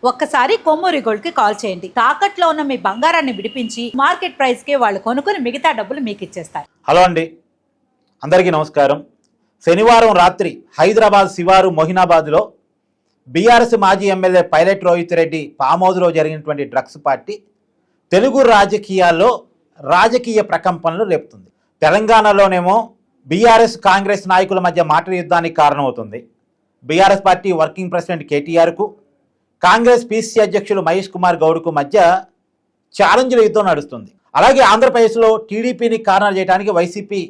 ఒక్కసారి కొమ్మూరి గోల్డ్ కి కాల్ చేయండి. తాకట్లో ఉన్న మీ బంగారాన్ని విడిపించి మార్కెట్ ప్రైస్ కి వాళ్ళు కొనుక్కుని మిగతా డబ్బులు మీకు ఇచ్చేస్తారు. హలో అండి, అందరికీ నమస్కారం. శనివారం రాత్రి హైదరాబాద్ శివారు మొహినాబాద్లో బీఆర్ఎస్ మాజీ ఎమ్మెల్యే పైలట్ రోహిత్ రెడ్డి ఫామ్ హౌస్లో జరిగినటువంటి డ్రగ్స్ పార్టీ తెలుగు రాజకీయాల్లో రాజకీయ ప్రకంపనలు రేపుతుంది. తెలంగాణలోనేమో బీఆర్ఎస్ కాంగ్రెస్ నాయకుల మధ్య మాటల యుద్ధానికి కారణమవుతుంది. బీఆర్ఎస్ పార్టీ వర్కింగ్ ప్రెసిడెంట్ కేటీఆర్కు కాంగ్రెస్ పీసీసీ అధ్యక్షులు మహేష్ కుమార్ గౌడ్కు మధ్య ఛాలెంజ్ల యుద్ధం నడుస్తుంది. అలాగే ఆంధ్రప్రదేశ్లో టీడీపీని కార్నర్ చేయడానికి వైసీపీ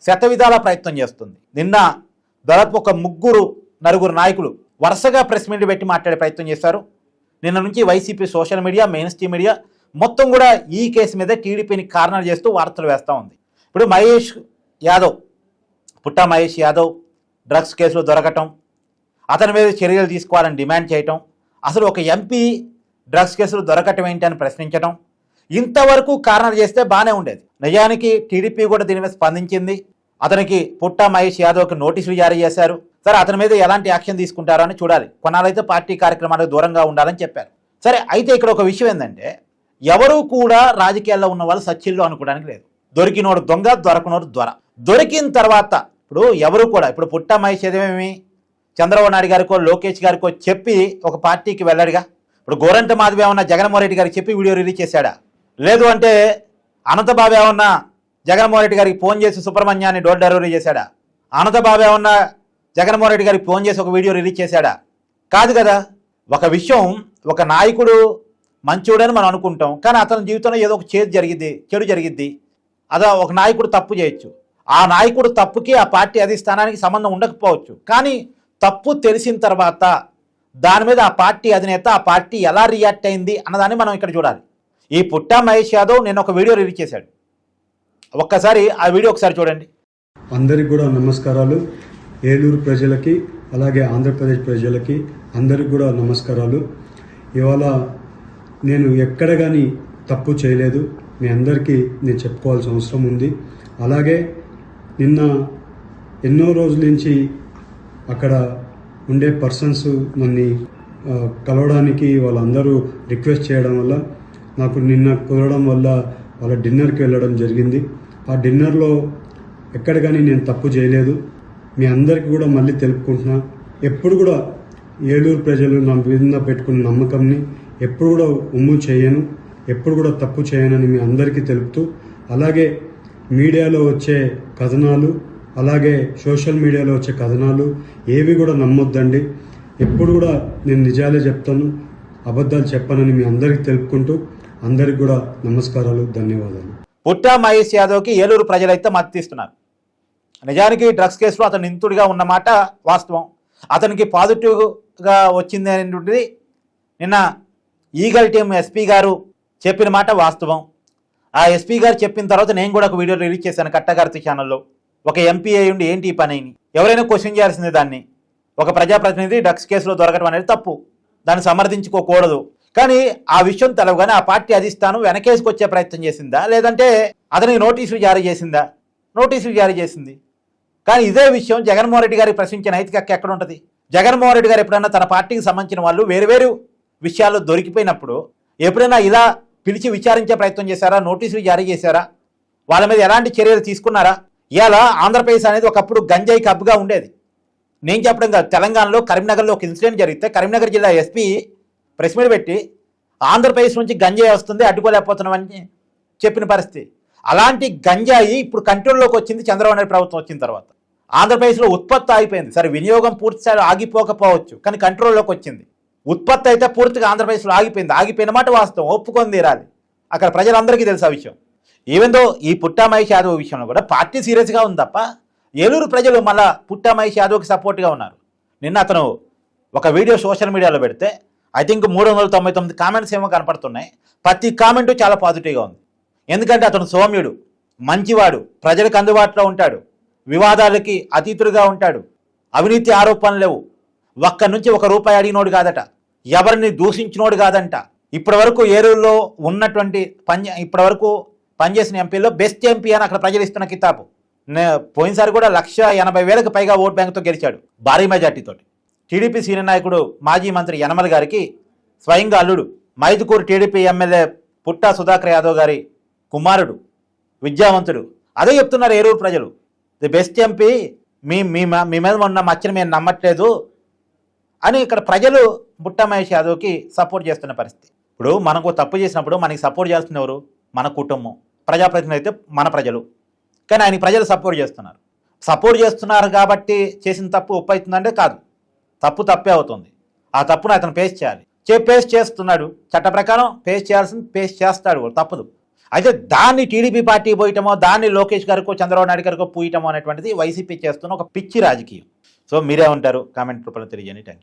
శతవిధాల ప్రయత్నం చేస్తుంది. నిన్న దాదాపు ఒక నలుగురు నాయకులు వరుసగా ప్రెస్ మీట్ పెట్టి మాట్లాడే ప్రయత్నం చేశారు. నిన్న నుంచి YCP social media, main stream media మొత్తం కూడా ఈ కేసు మీద టీడీపీని కార్నర్ చేస్తూ వార్తలు వేస్తూ ఉంది. ఇప్పుడు పుట్టా మహేష్ యాదవ్ డ్రగ్స్ కేసులో దొరకటం, అతని మీద చర్యలు తీసుకోవాలని డిమాండ్ చేయటం, అసలు ఒక ఎంపీ డ్రగ్స్ కేసులు దొరకటం ఏంటి అని ప్రశ్నించడం, ఇంతవరకు కార్నర్ చేస్తే బాగానే ఉండేది. నిజానికి టీడీపీ కూడా దీని మీద స్పందించింది. అతనికి పుట్టా మహేష్ యాదవ్కి నోటీసులు జారీ చేశారు. సరే, అతని మీద ఎలాంటి యాక్షన్ తీసుకుంటారో అని చూడాలి. కొన్నాళ్ళైతే పార్టీ కార్యక్రమాలకు దూరంగా ఉండాలని చెప్పారు. సరే, అయితే ఇక్కడ ఒక విషయం ఏంటంటే, ఎవరూ కూడా రాజకీయాల్లో ఉన్న వాళ్ళు సచ్చిల్లో అనుకోవడానికి లేదు. దొరికినోడు దొంగ, దొరకనోడు దొర. దొరికిన తర్వాత ఇప్పుడు పుట్టా మహేష్ ఏదేమేమి చంద్రబాబు నాయుడు గారికో లోకేష్ గారికో చెప్పి ఒక పార్టీకి వెళ్ళాడుగా. ఇప్పుడు గోరంట మాధవి ఏమన్నా జగన్మోహన్ రెడ్డి గారికి చెప్పి వీడియో రిలీజ్ చేశాడా? లేదు అంటే అనంతబాబు ఏమన్నా జగన్మోహన్ రెడ్డి గారికి ఫోన్ చేసి సుబ్రహ్మణ్యాన్ని డోర్ డెలివరీ చేశాడా? అనంతబాబు ఏమన్నా జగన్మోహన్ రెడ్డి గారికి ఫోన్ చేసి ఒక వీడియో రిలీజ్ చేశాడా? కాదు కదా. ఒక విషయం, ఒక నాయకుడు మంచోడని మనం అనుకుంటాం, కానీ అతని జీవితంలో ఏదో ఒక చెడు జరిగిద్ది. అదా ఒక నాయకుడు తప్పు చేయొచ్చు. ఆ నాయకుడు తప్పుకి ఆ పార్టీ అధిష్టానానికి సంబంధం ఉండకపోవచ్చు. కానీ తప్పు తెలిసిన తర్వాత దాని మీద ఆ పార్టీ అధినేత, ఆ పార్టీ ఎలా రియాక్ట్ అయింది అన్నదాన్ని మనం ఇక్కడ చూడాలి. ఈ పుట్టా మహేష్ యాదవ్ నిన్న ఒక వీడియో రిలీజ్ చేశాడు. ఒక్కసారి ఆ వీడియో ఒకసారి చూడండి. అందరికి కూడా నమస్కారాలు. ఏలూరు ప్రజలకి అలాగే ఆంధ్రప్రదేశ్ ప్రజలకి అందరికి కూడా నమస్కారాలు. ఇవాళ నేను ఎక్కడ కానీ తప్పు చేయలేదు, మీ అందరికీ నేను చెప్పుకోవాల్సిన అవసరం ఉంది. అలాగే నిన్న ఎన్నో రోజుల నుంచి అక్కడ ఉండే పర్సన్స్ నన్ను కలవడానికి వాళ్ళందరూ రిక్వెస్ట్ చేయడం వల్ల నాకు నిన్న కుదరడం వల్ల వాళ్ళ డిన్నర్కి వెళ్ళడం జరిగింది. ఆ డిన్నర్లో ఎక్కడ కానీ నేను తప్పు చేయలేదు. మీ అందరికీ కూడా మళ్ళీ తెలుపుకుంటున్నా, ఎప్పుడు కూడా ఏలూరు ప్రజలు నా మీద పెట్టుకున్న నమ్మకంని ఎప్పుడు కూడా ఉమ్ము చేయను, ఎప్పుడు కూడా తప్పు చేయనని మీ అందరికీ తెలుపుతూ, అలాగే మీడియాలో వచ్చే కథనాలు, అలాగే సోషల్ మీడియాలో వచ్చే కథనాలు ఏవి కూడా నమ్మొద్దండి. ఎప్పుడు కూడా నేను నిజాలే చెప్తాను, అబద్ధాలు చెప్పనని మీ అందరికీ తెలుపుకుంటూ అందరికి కూడా నమస్కారాలు, ధన్యవాదాలు. పుట్టా మహేష్ యాదవ్కి ఏలూరు ప్రజలైతే మద్దతిస్తున్నారు. నిజానికి డ్రగ్స్ కేసులో అతను నిందితుడిగా ఉన్నమాట వాస్తవం. అతనికి పాజిటివ్గా వచ్చింది అనేటువంటిది నిన్న ఈగల్ టీం ఎస్పీ గారు చెప్పిన మాట వాస్తవం. ఆ ఎస్పీ గారు చెప్పిన తర్వాత నేను కూడా ఒక వీడియో రిలీజ్ చేశాను కట్టగారి ఛానల్లో. ఒక ఎంపీ అయ్యుండి ఏంటి ఈ పని? ఎవరైనా క్వశ్చన్ చేయాల్సిందే దాన్ని. ఒక ప్రజాప్రతినిధి డ్రగ్స్ కేసులో దొరకడం అనేది తప్పు, దాన్ని సమర్థించుకోకూడదు. కానీ ఆ విషయం తెలవగానే ఆ పార్టీ అధిష్టానం వెనకేసుకొచ్చే ప్రయత్నం చేసిందా, లేదంటే అతనికి నోటీసులు జారీ చేసిందా? నోటీసులు జారీ చేసింది. కానీ ఇదే విషయం జగన్మోహన్ రెడ్డి గారికి ప్రశ్నించిన నైతిక హక్కు ఎక్కడ ఉంటుంది? జగన్మోహన్ రెడ్డి గారు ఎప్పుడైనా తన పార్టీకి సంబంధించిన వాళ్ళు వేరు విషయాల్లో దొరికిపోయినప్పుడు ఎప్పుడైనా ఇలా పిలిచి విచారించే ప్రయత్నం చేశారా? నోటీసులు జారీ చేశారా? వాళ్ళ మీద ఎలాంటి చర్యలు తీసుకున్నారా? ఇవాళ ఆంధ్రప్రదేశ్ అనేది ఒకప్పుడు గంజాయి కబ్బుగా ఉండేది. నేను చెప్పడం కాదు, తెలంగాణలో కరీంనగర్లో ఒక ఇన్సిడెంట్ జరిగితే కరీంనగర్ జిల్లా ఎస్పీ ప్రెస్ మీట్ పెట్టి ఆంధ్రప్రదేశ్ నుంచి గంజాయి వస్తుంది, అడ్డుకోలేకపోతున్నామని చెప్పిన పరిస్థితి. అలాంటి గంజాయి ఇప్పుడు కంట్రోల్లోకి వచ్చింది చంద్రబాబు నాయుడు ప్రభుత్వం వచ్చిన తర్వాత. ఆంధ్రప్రదేశ్లో ఉత్పత్తి ఆగిపోయింది. సరే, వినియోగం పూర్తిస్థాయిలో ఆగిపోకపోవచ్చు, కానీ కంట్రోల్లోకి వచ్చింది. ఉత్పత్తి అయితే పూర్తిగా ఆంధ్రప్రదేశ్లో ఆగిపోయింది. ఆగిపోయిన మాట వాస్తవం, ఒప్పుకొని తీరాలి. అక్కడ ప్రజలందరికీ తెలుసు ఆ విషయం. ఈవెన్ దో ఈ పుట్టా మహేష్ యాదవ్ విషయంలో కూడా పార్టీ సీరియస్గా ఉంది తప్ప ఏలూరు ప్రజలు మళ్ళా పుట్టా మహేష్ యాదవ్కి సపోర్ట్గా ఉన్నారు. నిన్న అతను ఒక వీడియో సోషల్ మీడియాలో పెడితే ఐ థింక్ 399 కామెంట్స్ ఏమో కనపడుతున్నాయి. ప్రతి కామెంటు చాలా పాజిటివ్గా ఉంది. ఎందుకంటే అతను సౌమ్యుడు, మంచివాడు, ప్రజలకు అందుబాటులో ఉంటాడు, వివాదాలకి అతీతుడుగా ఉంటాడు, అవినీతి ఆరోపణలు లేవు, ఒక్క నుంచి ₹1 అడిగినోడు కాదట, ఎవరిని దూషించినోడు కాదంట. ఇప్పటి వరకు ఏలూరులో ఉన్నటువంటి ఇప్పటి పనిచేసిన ఎంపీలో బెస్ట్ ఎంపీ అని అక్కడ ప్రజలు ఇస్తున్న కితాబు. పోయినసారి కూడా 1,80,000కు పైగా ఓట్ బ్యాంక్తో గెలిచాడు భారీ మెజార్టీతో. టీడీపీ సీనియర్ నాయకుడు మాజీ మంత్రి యనమల గారికి స్వయంగా అల్లుడు మైదుకూరు టీడీపీ ఎమ్మెల్యే పుట్టా సుధాకర్ యాదవ్ గారి కుమారుడు, విద్యావంతుడు. అదే చెప్తున్నారు ఏలూరు ప్రజలు. ది బెస్ట్ ఎంపీ, మీ మీ మీద ఉన్న మచ్చని మేము నమ్మట్లేదు అని ఇక్కడ ప్రజలు పుట్టా మహేష్ యాదవ్కి సపోర్ట్ చేస్తున్న పరిస్థితి. ఇప్పుడు మనకు తప్పు చేసినప్పుడు మనకి సపోర్ట్ చేస్తున్న ఎవరు? మన కుటుంబం. ప్రజాప్రతినిధి అయితే మన ప్రజలు. కానీ ఆయనకి ప్రజలు సపోర్ట్ చేస్తున్నారు కాబట్టి చేసిన తప్పు ఒప్పు అవుతుందంటే కాదు. తప్పు తప్పే అవుతుంది. ఆ తప్పును అతను ఫేస్ చేయాలి. ఫేస్ చేస్తున్నాడు. చట్ట ప్రకారం ఫేస్ చేయాల్సింది ఫేస్ చేస్తాడు, తప్పదు. అయితే దాన్ని టీడీపీ పార్టీ పోయటమో, దాన్ని లోకేష్ గారికో చంద్రబాబు నాయుడు గారికో పూయటమో అనేటువంటిది వైసీపీ చేస్తున్న ఒక పిచ్చి రాజకీయం. సో మీరే ఉంటారు, కామెంట్ రూపంలో తెలియజేయండి. Thank you.